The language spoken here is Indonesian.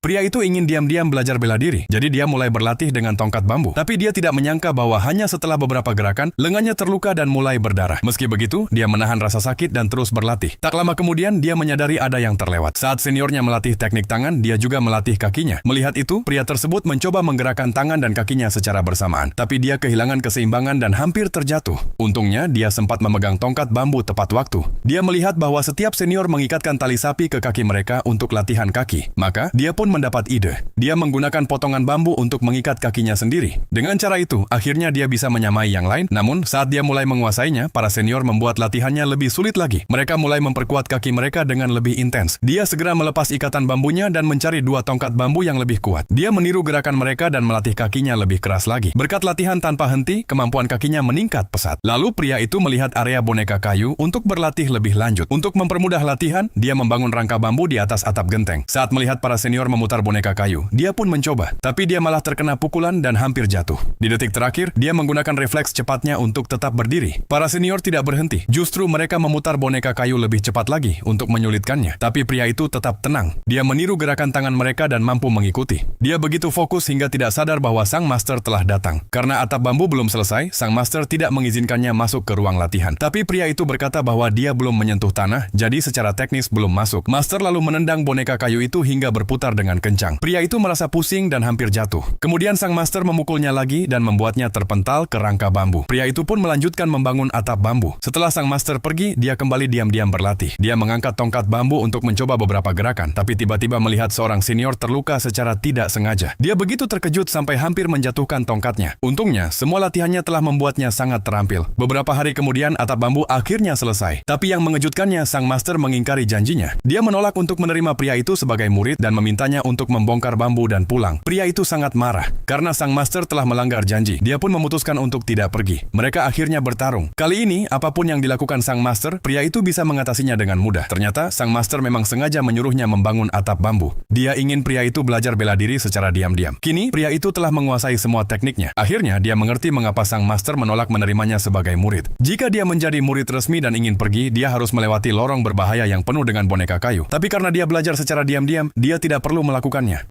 Pria itu ingin diam-diam belajar bela diri, jadi dia mulai berlatih dengan tongkat bambu. Tapi dia tidak menyangka bahwa hanya setelah beberapa gerakan, lengannya terluka dan mulai berdarah. Meski begitu, dia menahan rasa sakit dan terus berlatih. Tak lama kemudian, dia menyadari ada yang terlewat. Saat seniornya melatih teknik tangan, dia juga melatih kakinya. Melihat itu, pria tersebut mencoba menggerakkan tangan dan kakinya secara bersamaan. Tapi dia kehilangan keseimbangan dan hampir terjatuh. Untungnya, dia sempat memegang tongkat bambu tepat waktu. Dia melihat bahwa setiap senior mengikatkan tali sapi ke kaki mereka untuk latihan kaki. Maka, dia pun mendapat ide. Dia menggunakan potongan bambu untuk mengikat kakinya sendiri. Dengan cara itu, akhirnya dia bisa menyamai yang lain. Namun, saat dia mulai menguasainya, para senior membuat latihannya lebih sulit lagi. Mereka mulai memperkuat kaki mereka dengan lebih intens. Dia segera melepas ikatan bambunya dan mencari dua tongkat bambu yang lebih kuat. Dia meniru gerakan mereka dan melatih kakinya lebih keras lagi. Berkat latihan tanpa henti, kemampuan kakinya meningkat pesat. Lalu pria itu melihat area boneka kayu untuk berlatih lebih lanjut. Untuk mempermudah latihan, dia membangun rangka bambu di atas atap genteng. Saat melihat para senior memutar boneka kayu, dia pun mencoba. Tapi dia malah terkena pukulan dan hampir jatuh. Di detik terakhir, dia menggunakan refleks cepatnya untuk tetap berdiri. Para senior tidak berhenti. Justru mereka memutar boneka kayu lebih cepat lagi untuk menyulitkannya. Tapi pria itu tetap tenang. Dia meniru gerakan tangan mereka dan mampu mengikuti. Dia begitu fokus hingga tidak sadar bahwa sang master telah datang. Karena atap bambu belum selesai, sang master tidak mengizinkannya masuk ke ruang latihan. Tapi pria itu berkata bahwa dia belum menyentuh tanah, jadi secara teknis belum masuk. Master lalu menendang boneka kayu itu hingga berputar dengan kencang. Pria itu merasa pusing dan hampir jatuh. Kemudian sang master memukulnya lagi dan membuatnya terpental ke rangka bambu. Pria itu pun melanjutkan membangun atap bambu. Setelah sang master pergi, dia kembali diam-diam berlatih. Dia mengangkat tongkat bambu untuk mencoba beberapa gerakan, tapi tiba-tiba melihat seorang senior terluka secara tidak sengaja. Dia begitu terkejut sampai hampir menjatuhkan tongkatnya. Untungnya, semua latihannya telah membuatnya sangat terampil. Beberapa hari kemudian, atap bambu akhirnya selesai. Tapi yang mengejutkannya, sang master mengingkari janjinya. Dia menolak untuk menerima pria itu sebagai murid dan memintanya untuk membongkar bambu dan pulang. Pria itu sangat marah karena sang master telah melanggar janji. Dia pun memutuskan untuk tidak pergi. Mereka akhirnya bertarung. Kali ini, apapun yang dilakukan sang master, pria itu bisa mengatasinya dengan mudah. Ternyata, sang master memang sengaja menyuruhnya membangun atap bambu. Dia ingin pria itu belajar bela diri secara diam-diam. Kini, pria itu telah menguasai semua tekniknya. Akhirnya, dia mengerti mengapa sang master menolak menerimanya sebagai murid. Jika dia menjadi murid resmi dan ingin pergi, dia harus melewati lorong berbahaya yang penuh dengan boneka kayu. Tapi karena dia belajar secara diam-diam, dia tidak perlu melakukannya.